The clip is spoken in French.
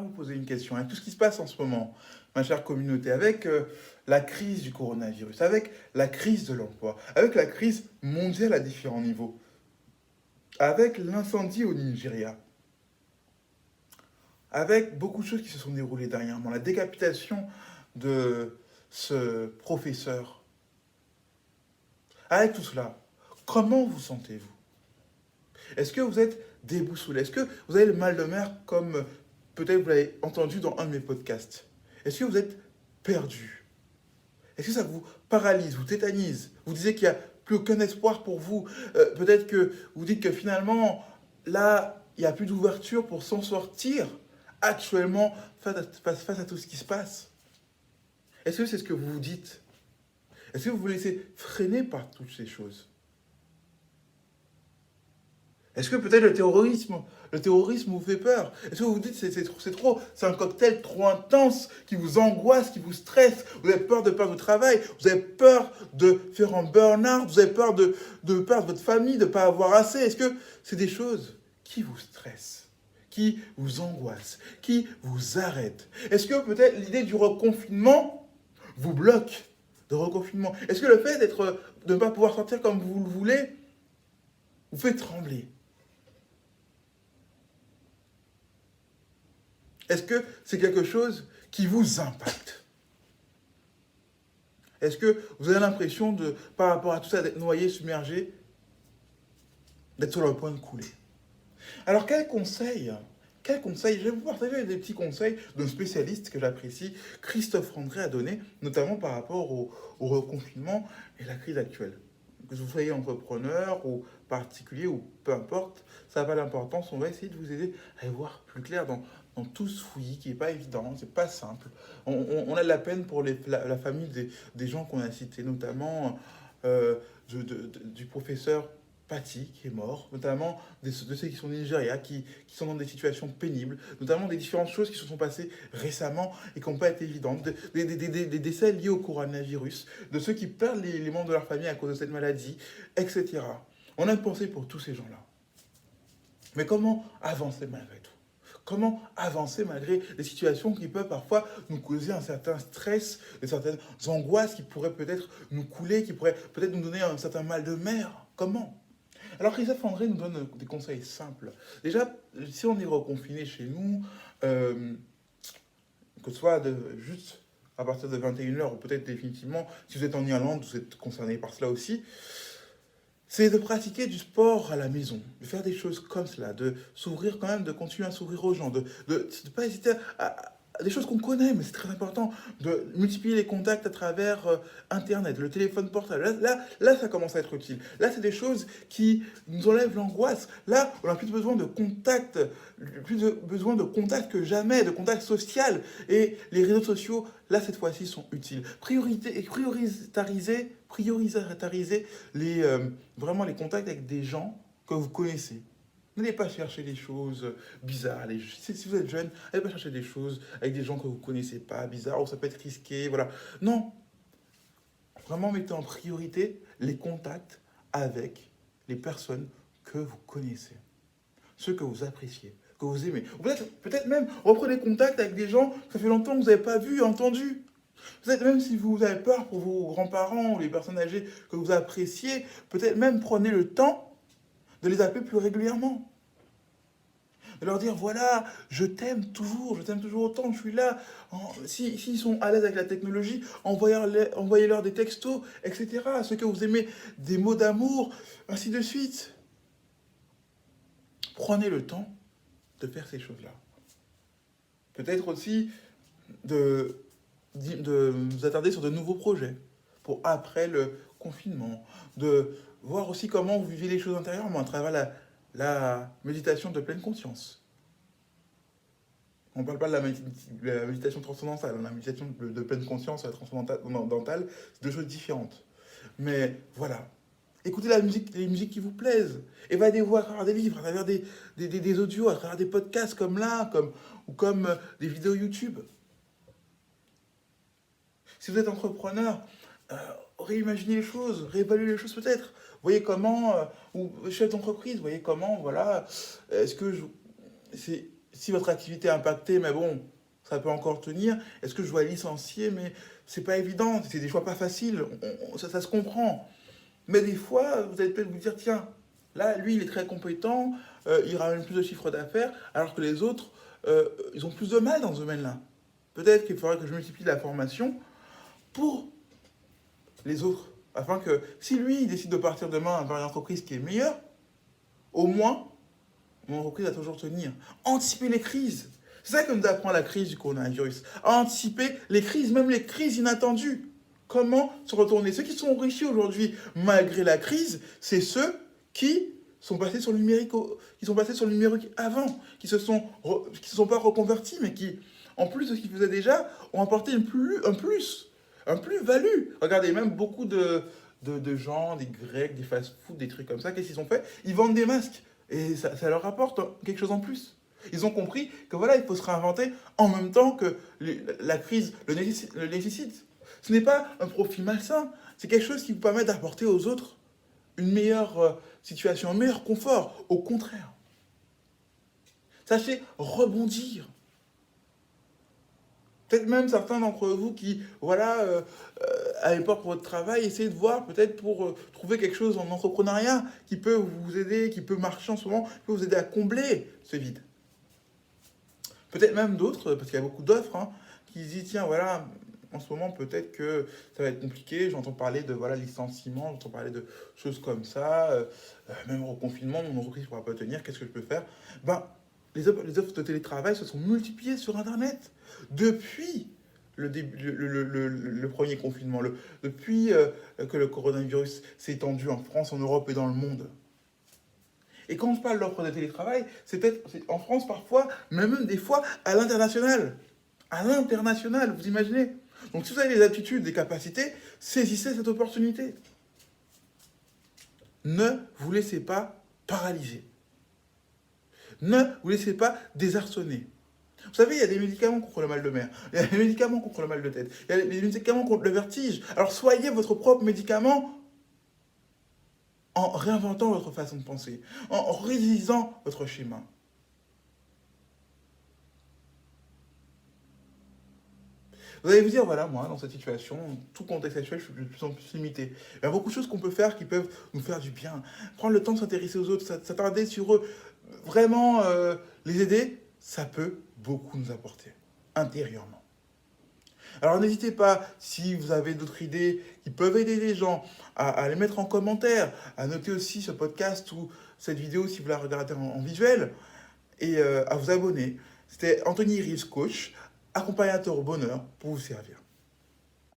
vous poser une question. Avec tout ce qui se passe en ce moment, ma chère communauté, avec la crise du coronavirus, avec la crise de l'emploi, avec la crise mondiale à différents niveaux, avec l'incendie au Nigeria, avec beaucoup de choses qui se sont déroulées dernièrement, la décapitation de ce professeur, avec tout cela, comment vous sentez-vous? Est-ce que vous êtes déboussolé? Est-ce que vous avez le mal de mer comme peut-être vous l'avez entendu dans un de mes podcasts? Est-ce que vous êtes perdu? Est-ce que ça vous paralyse, vous tétanise? Vous disiez qu'il n'y a plus aucun espoir pour vous. Peut-être que vous dites que finalement, là, il n'y a plus d'ouverture pour s'en sortir actuellement face à tout ce qui se passe. Est-ce que c'est ce que vous vous dites? Est-ce que vous vous laissez freiner par toutes ces choses? Est-ce que peut-être le terrorisme vous fait peur? Est-ce que vous vous dites c'est trop, c'est un cocktail trop intense qui vous angoisse, qui vous stresse? Vous avez peur de perdre votre travail, vous avez peur de faire un burn-out, vous avez peur de perdre votre famille, de ne pas avoir assez. Est-ce que c'est des choses qui vous stressent, qui vous angoissent, qui vous arrêtent? Est-ce que peut-être l'idée du reconfinement vous bloque de reconfinement? Est-ce que le fait de ne pas pouvoir sortir comme vous le voulez vous fait trembler? Est-ce que c'est quelque chose qui vous impacte? Est-ce que vous avez l'impression de, par rapport à tout ça, d'être noyé, submergé, d'être sur le point de couler? Alors quels conseils, je vais vous partager des petits conseils d'un spécialiste que j'apprécie, Christophe André a donné, notamment par rapport au reconfinement et la crise actuelle. Que vous soyez entrepreneur ou particulier ou peu importe, ça n'a pas d'importance, on va essayer de vous aider à y voir plus clair dans tout ce fouillis qui n'est pas évident, c'est pas simple. On a de la peine pour la famille des gens qu'on a cités, notamment euh, du professeur Paty qui est mort, notamment de ceux qui sont au Nigeria, qui sont dans des situations pénibles, notamment des différentes choses qui se sont passées récemment et qui n'ont pas été évidentes, des décès liés au coronavirus, de ceux qui perdent les membres de leur famille à cause de cette maladie, etc. On a une pensée pour tous ces gens-là. Mais comment avancer malgré tout? Comment avancer malgré des situations qui peuvent parfois nous causer un certain stress, des certaines angoisses qui pourraient peut-être nous couler, qui pourraient peut-être nous donner un certain mal de mer? Comment? Alors Christophe André nous donne des conseils simples. Déjà, si on est reconfiné chez nous, euh, que ce soit juste à partir de 21 h ou peut-être définitivement, si vous êtes en Irlande, vous êtes concerné par cela aussi, c'est de pratiquer du sport à la maison, de faire des choses comme cela, de s'ouvrir quand même, de continuer à s'ouvrir aux gens, de pas hésiter à des choses qu'on connaît, mais c'est très important, de multiplier les contacts à travers Internet, le téléphone portable. Là, ça commence à être utile. Là, c'est des choses qui nous enlèvent l'angoisse. Là, on a plus besoin de contact, besoin de contact que jamais, de contact social. Et les réseaux sociaux, là, cette fois-ci, sont utiles. Priorisariser vraiment les contacts avec des gens que vous connaissez. N'allez pas chercher des choses bizarres. Si vous êtes jeune, n'allez pas chercher des choses avec des gens que vous ne connaissez pas, bizarres, ou ça peut être risqué, voilà. Non, vraiment mettez en priorité les contacts avec les personnes que vous connaissez, ceux que vous appréciez, que vous aimez. Ou peut-être même reprenez contact avec des gens que ça fait longtemps que vous n'avez pas vu, entendu. Peut-être même si vous avez peur pour vos grands-parents ou les personnes âgées que vous appréciez, peut-être même prenez le temps de les appeler plus régulièrement. De leur dire, voilà, je t'aime toujours autant, je suis là. S'ils sont à l'aise avec la technologie, envoyez-leur des textos, etc. Ceux que vous aimez, des mots d'amour, ainsi de suite. Prenez le temps de faire ces choses-là. Peut-être aussi de, de vous attarder sur de nouveaux projets pour après le confinement, de voir aussi comment vous vivez les choses intérieurement à travers la méditation de pleine conscience. On ne parle pas de la méditation transcendantale, la méditation de pleine conscience et la transcendantale, c'est deux choses différentes. Mais voilà, écoutez les musiques qui vous plaisent, évadez-vous à travers des livres, à travers des audios, à travers des podcasts comme là, ou comme des vidéos YouTube. Si vous êtes entrepreneur, euh, réimaginez les choses, réévaluez les choses peut-être. Voyez comment, ou chef d'entreprise, voyez comment, voilà, est-ce que c'est si votre activité est impactée, mais bon, ça peut encore tenir. Est-ce que je dois licencier? Mais c'est pas évident, c'est des choix pas faciles, ça se comprend. Mais des fois, vous allez peut-être vous dire, tiens, là, lui, il est très compétent, il ramène plus de chiffre d'affaires, alors que les autres, ils ont plus de mal dans ce domaine-là. Peut-être qu'il faudrait que je multiplie la formation pour les autres, afin que si lui, il décide de partir demain vers une entreprise qui est meilleure, au moins, mon entreprise va toujours tenir. Anticiper les crises. C'est ça que nous apprend la crise du coronavirus. À anticiper les crises, même les crises inattendues. Comment se retourner? Ceux qui sont enrichis aujourd'hui, malgré la crise, c'est ceux qui sont passés sur le numérique, qui sont passés sur le numérique avant, qui se sont pas reconvertis, mais qui, en plus de ce qu'ils faisaient déjà, ont apporté un plus-value. Regardez, même beaucoup de gens, des Grecs, des fast-food, des trucs comme ça, qu'est-ce qu'ils ont fait? Ils vendent des masques. Et ça leur apporte quelque chose en plus. Ils ont compris que voilà, il faut se réinventer en même temps que la crise le nécessite. Ce n'est pas un profit malsain, c'est quelque chose qui vous permet d'apporter aux autres une meilleure situation, un meilleur confort. Au contraire, sachez rebondir. Peut-être même certains d'entre vous qui, voilà, à l'époque pour votre travail, essayez de voir peut-être pour trouver quelque chose en entrepreneuriat qui peut vous aider, qui peut marcher en ce moment, qui peut vous aider à combler ce vide. Peut-être même d'autres, parce qu'il y a beaucoup d'offres, hein, qui se disent, tiens, voilà, en ce moment, peut-être que ça va être compliqué, j'entends parler de voilà, licenciement, j'entends parler de choses comme ça, même au confinement, mon entreprise ne pourra pas tenir, qu'est-ce que je peux faire? Ben, les offres de télétravail se sont multipliées sur Internet depuis le premier confinement, depuis que le coronavirus s'est étendu en France, en Europe et dans le monde. Et quand on parle d'offres de télétravail, c'est peut-être en France parfois, mais même des fois à l'international. À l'international, vous imaginez? Donc si vous avez les aptitudes, les capacités, saisissez cette opportunité. Ne vous laissez pas paralyser. Ne vous laissez pas désarçonner. Vous savez, il y a des médicaments contre le mal de mer, il y a des médicaments contre le mal de tête, il y a des médicaments contre le vertige. Alors soyez votre propre médicament en réinventant votre façon de penser, en révisant votre schéma. Vous allez vous dire, voilà, moi, dans cette situation, tout contexte actuel, je suis de plus en plus limité. Il y a beaucoup de choses qu'on peut faire qui peuvent nous faire du bien. Prendre le temps de s'intéresser aux autres, s'attarder sur eux, vraiment les aider, ça peut beaucoup nous apporter, intérieurement. Alors n'hésitez pas, si vous avez d'autres idées qui peuvent aider les gens, à les mettre en commentaire, à noter aussi ce podcast ou cette vidéo si vous la regardez en visuel, et à vous abonner. C'était Anthony Rives, coach, accompagnateur au bonheur pour vous servir.